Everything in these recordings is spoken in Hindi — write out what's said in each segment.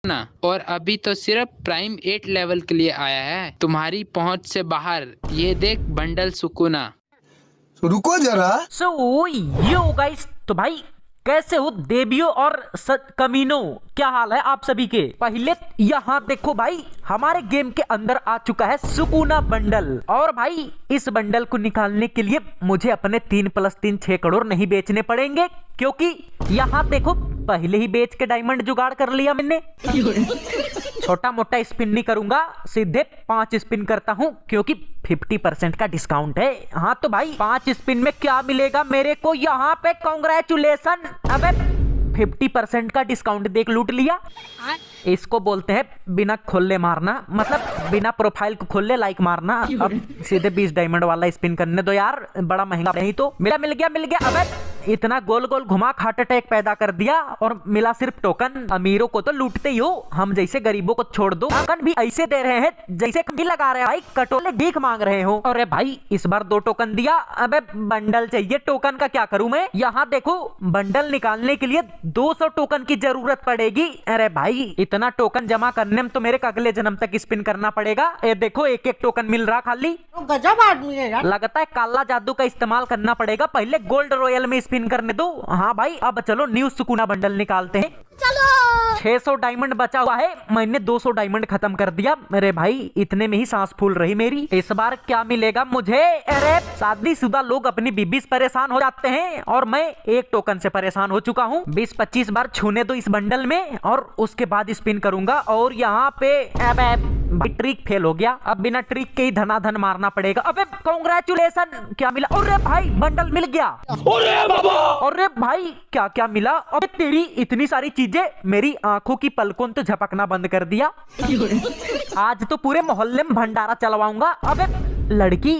ना, और अभी तो सिर्फ प्राइम 8 लेवल के लिए आया है, तुम्हारी पहुंच से बाहर। ये देख बंडल सुकूना। रुको जरा। सो यो गाइस, तो भाई कैसे हो देवियो और कमीनो, क्या हाल है आप सभी के। पहले यहाँ देखो भाई, हमारे गेम के अंदर आ चुका है सुकूना बंडल। और भाई इस बंडल को निकालने के लिए मुझे अपने 3+3 6 करोड़ नहीं बेचने पड़ेंगे, क्योंकि यहाँ देखो पहले ही बेच के डायमंड जुगाड़ कर लिया मैंने। छोटा मोटा स्पिन नहीं करूंगा, सीधे 5 स्पिन करता हूँ, क्योंकि 50% का डिस्काउंट है। हाँ तो भाई 5 स्पिन में क्या मिलेगा मेरे को यहाँ पे, कांग्रेचुलेशन। अबे 50% का डिस्काउंट देख, लूट लिया। इसको बोलते हैं बिना खोले मारना, मतलब बिना प्रोफाइल को खोले लाइक मारना। अब सीधे 20 डायमंड वाला स्पिन करने दो यार, बड़ा महंगा नहीं तो। मिल गया। अबे इतना गोल गोल घुमा हार्ट अटैक पैदा कर दिया, और मिला सिर्फ टोकन। अमीरों को तो लूटते ही हो, हम जैसे गरीबों को छोड़ दो। टोकन भी ऐसे दे रहे हैं जैसे भी लगा रहे हैं भाई, कटोले भीख मांग रहे हो। अरे भाई इस बार 2 टोकन दिया। अबे बंडल चाहिए, टोकन का क्या करूं मैं। यहाँ देखो बंडल निकालने के लिए 200 टोकन की जरूरत पड़ेगी। अरे भाई इतना टोकन जमा करने में तो मेरे अगले जन्म तक स्पिन करना पड़ेगा। ये देखो एक एक टोकन मिल रहा खाली। गजब आदमी है यार। लगता है काला जादू का इस्तेमाल करना पड़ेगा, पहले गोल्ड रॉयल में स्पिन करने दो। हाँ भाई अब चलो न्यू सुकूना बंडल निकालते हैं। चलो 600 डायमंड बचा हुआ है, मैंने 200 डायमंड खत्म कर दिया। अरे भाई इतने में ही सांस फूल रही मेरी। इस बार क्या मिलेगा मुझे। अरे शादीशुदा लोग अपनी बीबी से परेशान हो जाते हैं, और मैं एक टोकन से परेशान हो चुका हूँ। 20-25 बार छूने दो इस बंडल में, और उसके बाद स्पिन करूंगा। और यहाँ पे ट्रिक फेल हो गया, अब बिना ट्रिक के ही धनाधन मारना पड़ेगा। अबे कांग्रेचुलेशन, क्या मिला। अरे भाई बंडल मिल गया। अरे बाबा, अरे भाई क्या क्या मिला। अबे तेरी इतनी सारी चीजें, मेरी आंखों की पलकों तो झपकना बंद कर दिया। आज तो पूरे मोहल्ले में भंडारा चलवाऊंगा। अबे लड़की,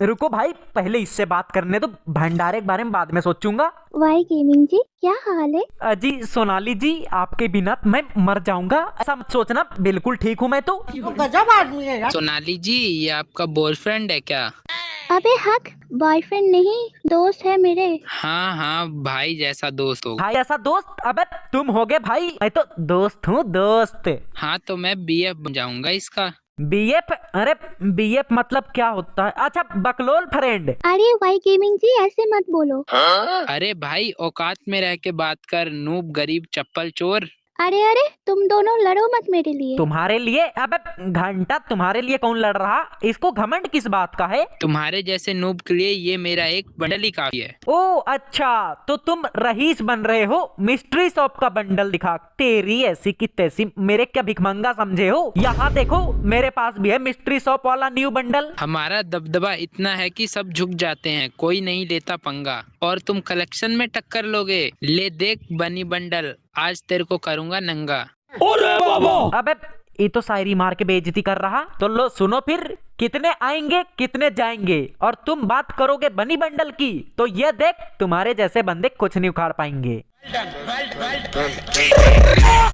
रुको भाई पहले इससे बात करने दो, भंडारे के बारे में बाद में सोचूंगा। वाई गेमिंग जी क्या हाल है। अजी सोनाली जी, आपके बिना मैं मर जाऊंगा, ऐसा मत सोचना, बिल्कुल ठीक हूँ मैं तो। गजब आदमी है यार। सोनाली जी, ये आपका बॉयफ्रेंड है क्या? अबे हक, बॉयफ्रेंड नहीं दोस्त है मेरे। हाँ, भाई जैसा दोस्त हो। भाई ऐसा दोस्त, अबे तुम होगे भाई, मैं तो दोस्त हूँ दोस्त। हाँ तो मैं BF बन जाऊंगा इसका। बीएफ, अरे बीएफ मतलब क्या होता है। अच्छा बकलोल फ्रेंड। अरे वाई गेमिंग जी ऐसे मत बोलो। अरे भाई औकात में रह के बात कर, नूब गरीब चप्पल चोर। अरे तुम दोनों लड़ो मत मेरे लिए। तुम्हारे लिए, अबे घंटा तुम्हारे लिए कौन लड़ रहा, इसको घमंड किस बात का है। तुम्हारे जैसे नूब के लिए ये मेरा एक बंडल ही काफी है। ओ अच्छा, तो तुम रईस बन रहे हो, मिस्ट्री शॉप का बंडल दिखा। तेरी ऐसी की तैसी, मेरे क्या भिखमंगा समझे हो। यहाँ देखो मेरे पास भी है मिस्ट्री शॉप वाला न्यू बंडल। हमारा दबदबा इतना है कि सब झुक जाते हैं, कोई नहीं लेता पंगा, और तुम कलेक्शन में टक्कर लोगे। ले देख बनी बंडल, आज तेरे को करूंगा नंगा। अरे बाबा, अबे ये तो शायरी मार के बेइज्जती कर रहा। तो लो सुनो फिर, कितने आएंगे कितने जाएंगे, और तुम बात करोगे बनी बंडल की, तो ये देख तुम्हारे जैसे बंदे कुछ नहीं उखाड़ पाएंगे।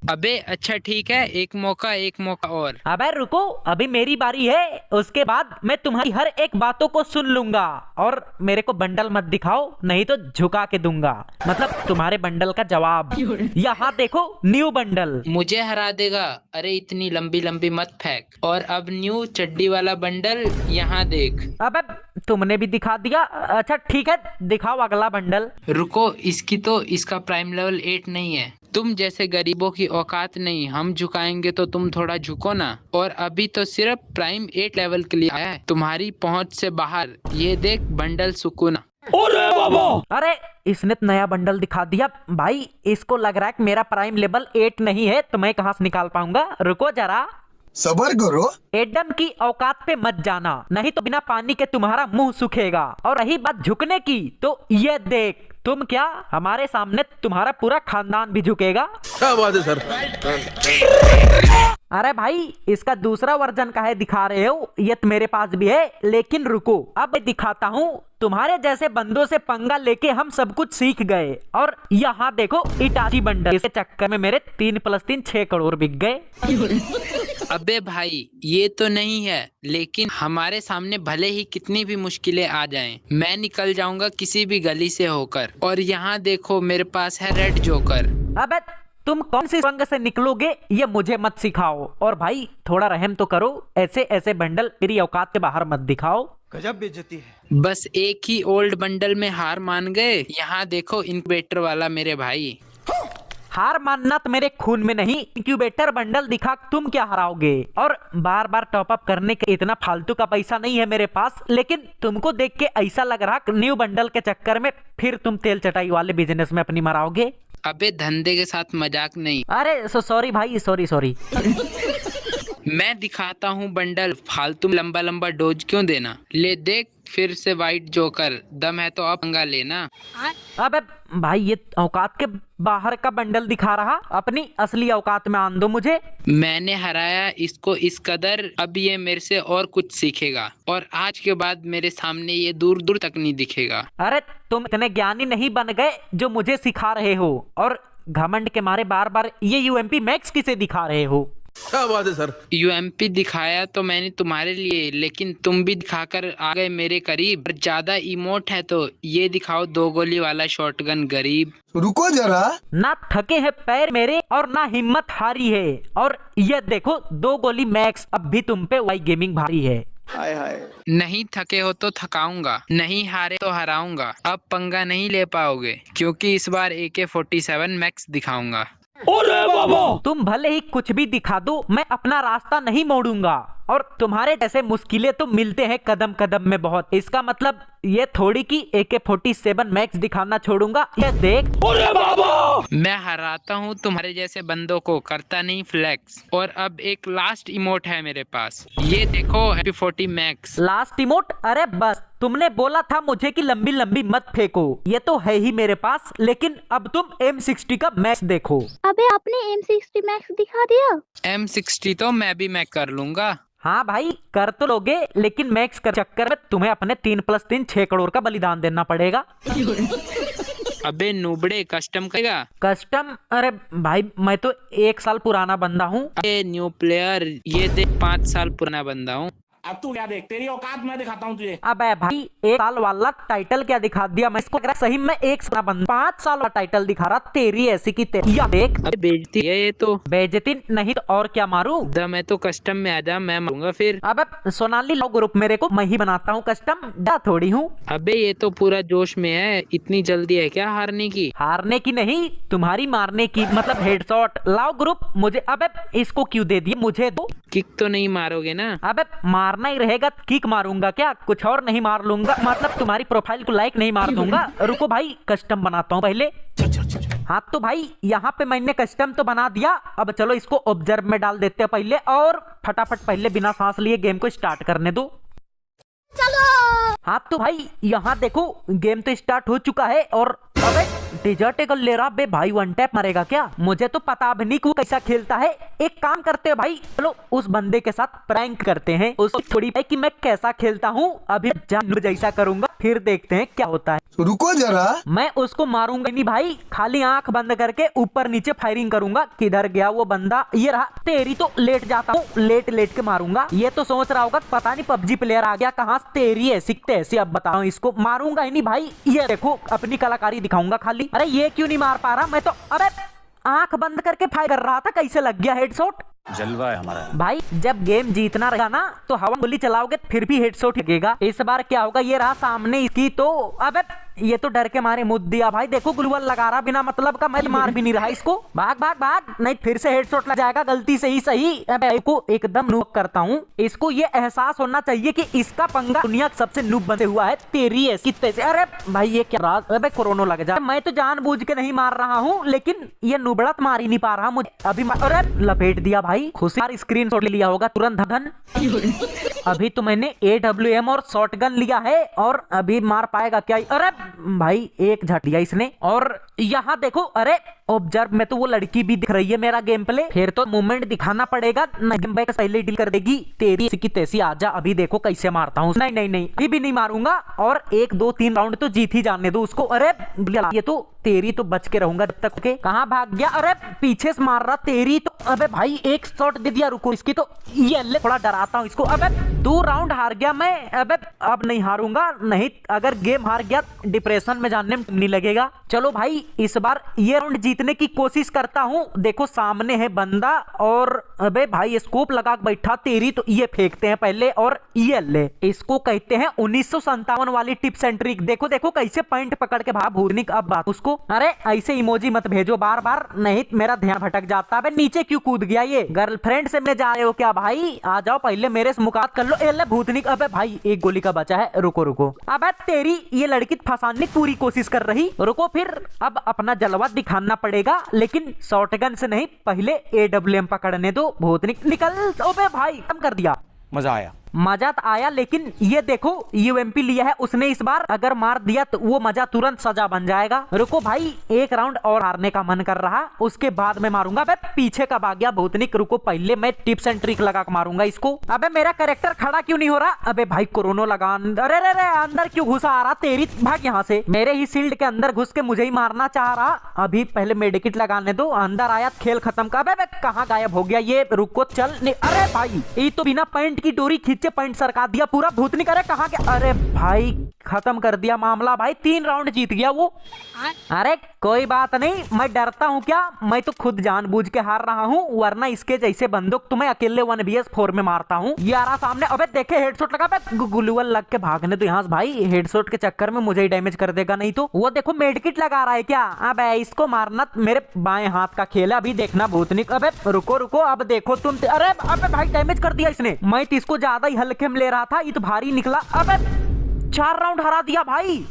अबे अच्छा ठीक है, एक मौका और। अबे रुको, अभी मेरी बारी है, उसके बाद मैं तुम्हारी हर एक बातों को सुन लूंगा। और मेरे को बंडल मत दिखाओ, नहीं तो झुका के दूंगा, मतलब तुम्हारे बंडल का जवाब। यहाँ देखो न्यू बंडल। मुझे हरा देगा। अरे इतनी लंबी लंबी मत फेंक। और अब न्यू चड्डी वाला बंडल, यहाँ देख। अबे तुमने भी दिखा दिया। अच्छा ठीक है, दिखाओ अगला बंडल। रुको, इसका प्राइम लेवल 8 नहीं है। तुम जैसे गरीबों की औकात नहीं, हम झुकाएंगे तो तुम थोड़ा झुको ना। और अभी तो सिर्फ प्राइम 8 लेवल के लिए आया है, तुम्हारी पहुंच से बाहर। ये देख बंडल सुकूना। अरे बाबा, अरे इसने नया बंडल दिखा दिया भाई। इसको लग रहा है कि मेरा प्राइम लेवल 8 नहीं है, तो मैं कहाँ से निकाल पाऊंगा। रुको जरा, सबर करो। एडम की औकात पे मत जाना, नहीं तो बिना पानी के तुम्हारा मुंह सूखेगा। और रही बात झुकने की, तो ये देख, तुम क्या, हमारे सामने तुम्हारा पूरा खानदान भी झुकेगा। क्या बात है सर। अरे भाई इसका दूसरा वर्जन का है दिखा रहे हो, ये तो मेरे पास भी है, लेकिन रुको अब दिखाता हूँ। तुम्हारे जैसे बंदों से पंगा लेके हम सब कुछ सीख गए। और यहाँ देखो इटाची बंडल, इस चक्कर में मेरे 3+3 6 करोड़ बिक गए। अबे भाई ये तो नहीं है, लेकिन हमारे सामने भले ही कितनी भी मुश्किलें आ जाएं, मैं निकल जाऊंगा किसी भी गली से होकर। और यहाँ देखो मेरे पास है रेड जोकर। अबे तुम कौन सी सुरंग से निकलोगे ये मुझे मत सिखाओ, और भाई थोड़ा रहम तो करो, ऐसे ऐसे बंडल मेरी औकात के बाहर मत दिखाओ। गजब बेइज्जती है। बस एक ही ओल्ड बंडल में हार मान गए। यहाँ देखो इंक्यूबेटर वाला मेरे भाई। हार मानना तो मेरे खून में नहीं, इंक्यूबेटर बंडल दिखा तुम क्या हराओगे, और बार बार टॉप अप करने का इतना फालतू का पैसा नहीं है मेरे पास। लेकिन तुमको देख के ऐसा लग रहा न्यू बंडल के चक्कर में फिर तुम तेल चटाई वाले बिजनेस में अपनी मराओगे। अबे धंधे के साथ मजाक नहीं। अरे सॉरी भाई, सॉरी। मैं दिखाता हूँ बंडल, फालतू लंबा लंबा डोज क्यों देना। ले देख फिर से वाइट जोकर, दम है तो अब पंगा लेना। अबे भाई ये औकात के बाहर का बंडल दिखा रहा, अपनी असली औकात में आन दो मुझे। मैंने हराया इसको इस कदर, अब ये मेरे से और कुछ सीखेगा, और आज के बाद मेरे सामने ये दूर दूर तक नहीं दिखेगा। अरे तुम इतने ज्ञानी नहीं बन गए जो मुझे सिखा रहे हो, और घमंड के मारे बार बार ये यूएमपी मैक्स किसे दिखा रहे हो। क्या बात है सर। यूएमपी दिखाया तो मैंने तुम्हारे लिए, लेकिन तुम भी दिखाकर आ गए मेरे करीब। ज्यादा इमोट है तो ये दिखाओ 2 गोली वाला शॉटगन गरीब। रुको जरा। ना थके हैं पैर मेरे और ना हिम्मत हारी है, और ये देखो 2 गोली मैक्स, अब भी तुम पे वाई गेमिंग भारी है। हाय हाय। नहीं थके हो तो थकाऊंगा, नहीं हारे तो हराऊंगा। अब पंगा नहीं ले पाओगे क्योंकि इस बार AK-47 मैक्स दिखाऊंगा। तुम भले ही कुछ भी दिखा दो, मैं अपना रास्ता नहीं मोड़ूंगा, और तुम्हारे जैसे मुश्किलें तो मिलते हैं कदम कदम में बहुत। इसका मतलब ये थोड़ी कि AK-47 मैक्स दिखाना छोड़ूंगा। ये देख। मैं हराता हूँ तुम्हारे जैसे बंदों को, करता नहीं फ्लेक्स। और अब एक लास्ट इमोट है मेरे पास, ये देखो MP-40 मैक्स। Last emote? अरे बस, तुमने बोला था मुझे कि लंबी लंबी मत फेंको, ये तो है ही मेरे पास। लेकिन अब तुम M60 का मैक्स देखो। अबे आपने M60 मैक्स दिखा दिया। M60 तो मैं भी मैक कर लूंगा। हाँ भाई कर तो लोगे, लेकिन मैक्स के चक्कर में तुम्हें अपने 3+3 6 करोड़ का बलिदान देना पड़ेगा। अबे नूबड़े कस्टम करेगा। कस्टम? अरे भाई मैं तो 1 साल पुराना बंदा हूँ। अरे न्यू प्लेयर, ये देख 5 साल पुराना बंदा हूँ। अब तू क्या देख, तेरी औकात मैं दिखाता हूँ तुझे। अबे भाई 1 साल वाला टाइटल क्या दिखा दिया मैं इसको, सही में 1 साल बंदा 5 साल वाला टाइटल दिखा रहा, तेरी ऐसी की तेरी। या देख। अबे बेइज्जती है ये तो। बेइज्जती नहीं तो और क्या मारूं? मैं तो कस्टम में आ जा, मैं मारूंगा फिर। अबे सोनाली लो ग्रुप मेरे को, मैं ही बनाता हूँ कस्टम, डा थोड़ी हूँ। अबे ये तो पूरा जोश में है, इतनी जल्दी है क्या हारने की? हारने की नहीं, तुम्हारी मारने की, मतलब हेडशॉट। लाओ ग्रुप मुझे। अबे इसको क्यों दे दिए, मुझे दो। किक तो नहीं मारोगे ना? अबे मारना ही रहेगा, किक मारूंगा क्या, कुछ और नहीं मार लूंगा, मतलब तुम्हारी प्रोफाइल को लाइक नहीं मार दूंगा। रुको भाई कस्टम बनाता हूँ पहले। हाँ तो भाई यहाँ पे मैंने कस्टम तो बना दिया, अब चलो इसको ऑब्जर्व में डाल देते हैं पहले, और फटाफट पहले बिना सांस लिए गेम को स्टार्ट करने दो। चलो। हाँ तो भाई यहाँ देखो गेम तो स्टार्ट हो चुका है, और अबे डेजर्ट ईगल ले रहा बे भाई, 1 टैप मरेगा क्या? मुझे तो पता भी नहीं कैसा खेलता है। एक काम करते हैं भाई, चलो उस बंदे के साथ प्रैंक करते हैं, उसको थोड़ी कि मैं कैसा खेलता हूँ, अभी जानवर जैसा करूंगा, फिर देखते हैं क्या होता है। रुको जरा। मैं उसको मारूंगा नहीं भाई, खाली आंख बंद करके ऊपर नीचे फायरिंग करूंगा। किधर गया वो बंदा? ये रहा। तेरी तो लेट जाता हूँ, लेट लेट के मारूंगा। ये तो सोच रहा होगा पता नहीं PUBG प्लेयर आ गया कहाँ, तेरी ऐसी तैसी। अब बताओ इसको मारूंगा ही नहीं भाई, ये देखो अपनी कलाकारी दिखाऊंगा खाली। अरे ये क्यों नहीं मार पा रहा मैं तो? अबे आंख बंद करके फायर कर रहा था, कैसे लग गया हेडशॉट? जलवा है हमारा भाई। जब गेम जीतना रहेगा ना तो हवा गोली चलाओगे फिर भी हेडशॉट लगेगा। इस बार क्या होगा, ये रहा सामने इसकी, तो अबे ये तो डर के मारे मुद दिया भाई। देखो ग्लूवल लगा रहा बिना मतलब का, मैं मार भी नहीं रहा इसको। भाग भाग भाग, नहीं फिर से हेडशॉट लग जाएगा गलती से ही। सही। अबे को एकदम नूब करता हूँ। इसको ये एहसास होना चाहिए कि इसका पंगा दुनिया सबसे नूब बने हुआ है, तेरी ऐसी तैसे। अरे भाई ये क्या रहा? अबे कोरोना लग जाए। मैं तो जानबूझ के नहीं मार रहा हूँ, लेकिन ये नुबड़ा मार ही नहीं पा रहा मुझे। अभी अरे लपेट दिया भाई, खुशी स्क्रीनशॉट ले लिया होगा तुरंत धन। अभी तो मैंने AWM और शॉटगन लिया है, और अभी मार पाएगा क्या? अरे भाई एक झट लिया इसने। और यहाँ देखो, अरे ऑब्जर्व में तो वो लड़की भी दिख रही है मेरा गेम प्ले, फिर तो मूवमेंट दिखाना पड़ेगा, गेम बैक पहले डील कर देगी। तेरी की तैसी आजा, अभी देखो कैसे मारता हूँ। नहीं नहीं नहीं, अभी भी नहीं मारूंगा, और 1 2 3 राउंड तो जीत ही जाने दो उसको। अरे ये तो तेरी तो बच के रहूंगा जब तक के। कहाँ भाग गया? अरे पीछे से मार रहा तेरी तो। अबे भाई एक शॉट दे दिया, रुको इसकी तो ये ले, थोड़ा डराता हूँ इसको। अबे 2 राउंड हार गया मैं। अबे अब नहीं हारूंगा, नहीं अगर गेम हार गया डिप्रेशन में जाने में नहीं लगेगा। चलो भाई इस बार ये राउंड जीत जीतने की कोशिश करता हूँ। देखो सामने है बंदा और अबे भाई स्कोप लगा के बैठा तेरी, तो ये फेंकते हैं पहले और ये ले, इसको कहते हैं 1957 वाली टिप्स एंड ट्रिक। देखो देखो कैसे पॉइंट पकड़ के भाग भूतनिक। अब बात उसको, अरे ऐसे इमोजी मत भेजो बार बार, नहीं मेरा ध्यान भटक जाता है। नीचे क्यों कूद गया ये? गर्लफ्रेंड से मैं जा रहे हो क्या भाई? आ जाओ पहले मेरे से मुकात कर लो। ए भूतनिक, अबे भाई एक गोली का बचा है, रुको रुको। अबे तेरी ये लड़की फंसाने की पूरी कोशिश कर रही, रुको फिर अब अपना जलवा दिखाना पड़ेगा, लेकिन शॉटगन से नहीं, पहले AWM पकड़ने दो। भूतनिक निकल। ओबे भाई कम कर दिया। मजा आया। मजा तो आया, लेकिन ये देखो UMP लिया है उसने इस बार, अगर मार दिया तो वो मजा तुरंत सजा बन जाएगा। रुको भाई एक राउंड और हारने का मन कर रहा, उसके बाद मैं मारूंगा। अबे पीछे कब आ गया भूतनिक? रुको पहले मैं टिप्स एंड ट्रिक लगा के मारूंगा इसको। अबे मेरा कैरेक्टर खड़ा क्यों नहीं हो रहा? अबे भाई कोरोना लगा। अरे रे अंदर क्यों घुसा आ रहा तेरी? भाग यहाँ से, मेरे ही शील्ड के अंदर घुस के मुझे ही मारना चाह रहा। अभी पहले मेडिकिट लगाने दो, अंदर आया खेल खत्म का। अबे कहाँ गायब हो गया ये? रुको चल। अरे भाई ये तो बिना पॉइंट की डोरी खींचे पॉइंट सरका दिया पूरा। भूतनिक अरे कहाँ गया? अरे भाई खत्म कर दिया मामला भाई, 3 राउंड जीत गया वो। अरे कोई बात नहीं, मैं डरता हूँ क्या? मैं तो खुद जानबूझ के हार रहा हूँ, वरना इसके जैसे बंदूक तो मैं अकेले 1vs4 में मारता हूँ। यारा सामने, अबे देखे हेडशॉट लगा, गुलुअल लग के भागने तो यहाँ भाई, हेडशॉट के चक्कर में मुझे ही डैमेज कर देगा नहीं तो। वो देखो मेडकिट लगा रहा है क्या? अबे इसको मारना मेरे बाएं हाथ का खेल है, अभी देखना भूतनिक। अबे रुको रुको, अब देखो तुम। अरे अबे भाई डैमेज कर दिया इसने, मैं तो इसको ज्यादा ही हल्के में ले रहा था, ये तो भारी निकला। अबे 4 राउंड हरा दिया भाई,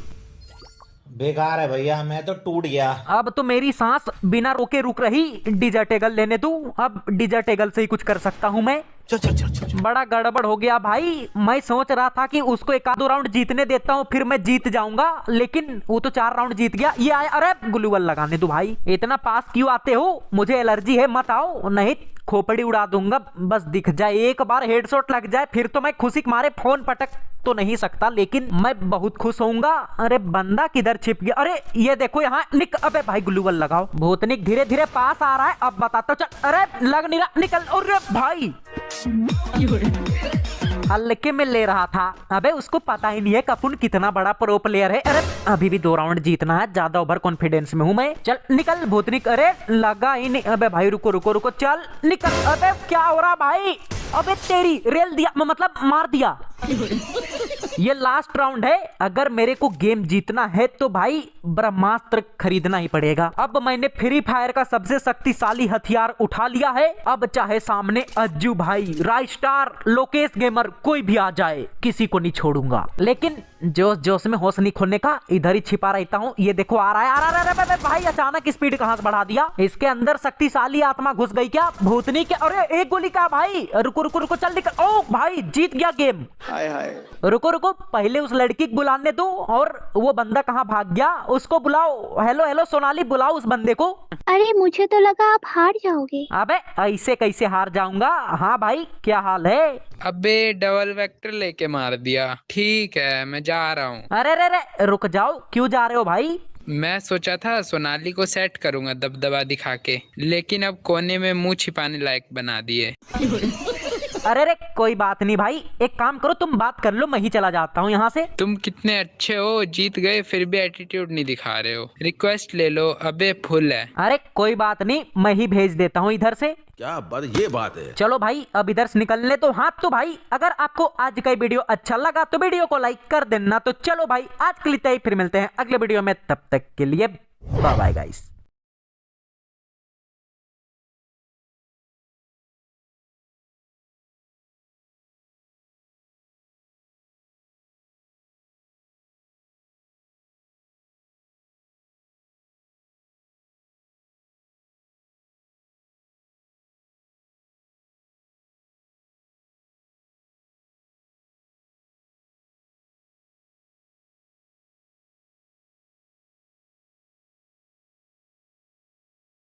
बेकार है भैया, मैं तो टूट गया। अब तो मेरी सांस बिना रोके रुक रही। डिजर्टेगल लेने दूं, अब डिजर्टेगल से ही कुछ कर सकता हूं मैं। चल। बड़ा गड़बड़ हो गया भाई, मैं सोच रहा था कि उसको 1-2 राउंड जीतने देता हूं फिर मैं जीत जाऊंगा, लेकिन वो तो 4 राउंड जीत गया। ये आया, अरे ग्लूवल लगाने दो भाई, इतना पास क्यों आते हो? मुझे एलर्जी है, मत आओ, नहीं खोपड़ी उड़ा दूंगा। बस दिख जाए एक बार हेडशॉट लग जाए फिर तो मैं खुशी के मारे फोन पटक तो नहीं सकता, लेकिन मैं बहुत खुश होऊंगा। अरे बंदा किधर छिप गया? अरे ये देखो यहाँ अबे भाई ग्लूवल लगाओ। भूतनिक धीरे धीरे पास आ रहा है, अब बताता हूँ। चल अरे लग नहीं रहा, निकल। अरे भाई हल्के में ले रहा था, अबे उसको पता ही नहीं है कपुन कितना बड़ा प्रो प्लेयर है। अरे अभी भी 2 राउंड जीतना है, ज्यादा ओवर कॉन्फिडेंस में हूं मैं। चल निकल भूतनिक। अरे लगा ही नहीं। अबे भाई रुको रुको रुको, चल निकल। अबे क्या हो रहा भाई? अबे तेरी रेल दिया, मतलब मार दिया। ये लास्ट राउंड है, अगर मेरे को गेम जीतना है तो भाई ब्रह्मास्त्र खरीदना ही पड़ेगा। अब मैंने फ्री फायर का सबसे शक्तिशाली हथियार उठा लिया है, अब चाहे सामने अज्जू भाई, राइस्टार, लोकेश गेमर कोई भी आ जाए, किसी को नहीं छोड़ूंगा। लेकिन जोश जोश में होश नहीं खोलने का, इधर ही छिपा रहता हूँ। ये देखो आ रहा है, आ रहा है। भाई अचानक स्पीड कहां से बढ़ा दिया? इसके अंदर शक्तिशाली आत्मा घुस गई क्या भूतनी के? अरे एक गोली का भाई, रुको रुको रुको, चल निकल। ओ भाई जीत गया गेम। हाय हाय। रुको रुको, पहले उस लड़की को बुलाने दो, और वो बंदा कहाँ भाग गया उसको बुलाओ। हेलो हेलो सोनाली, बुलाओ उस बंदे को। अरे मुझे तो लगा आप हार जाओगे। अबे ऐसे कैसे हार जाऊंगा? हाँ भाई क्या हाल है? अबे डबल वेक्टर लेके मार दिया। ठीक है मैं जा रहा हूँ। अरे रे रे रुक जाओ, क्यों जा रहे हो भाई? मैं सोचा था सोनाली को सेट करूंगा दबदबा दिखा के, लेकिन अब कोने में मुंह छिपाने लायक बना दिए। अरे रे कोई बात नहीं भाई, एक काम करो तुम बात कर लो, मैं ही चला जाता हूँ यहाँ से। तुम कितने अच्छे हो, जीत गए फिर भी एटीट्यूड नहीं दिखा रहे हो। रिक्वेस्ट ले लो, अबे फुल है। अरे कोई बात नहीं, मैं ही भेज देता हूँ इधर से। क्या बात, ये बात है। चलो भाई अब इधर से निकलने तो। हाँ तो भाई अगर आपको आज का वीडियो अच्छा लगा तो वीडियो को लाइक कर देना। तो चलो भाई आज के लिए फिर मिलते हैं अगले वीडियो में, तब तक के लिए बाय बाय गाइस।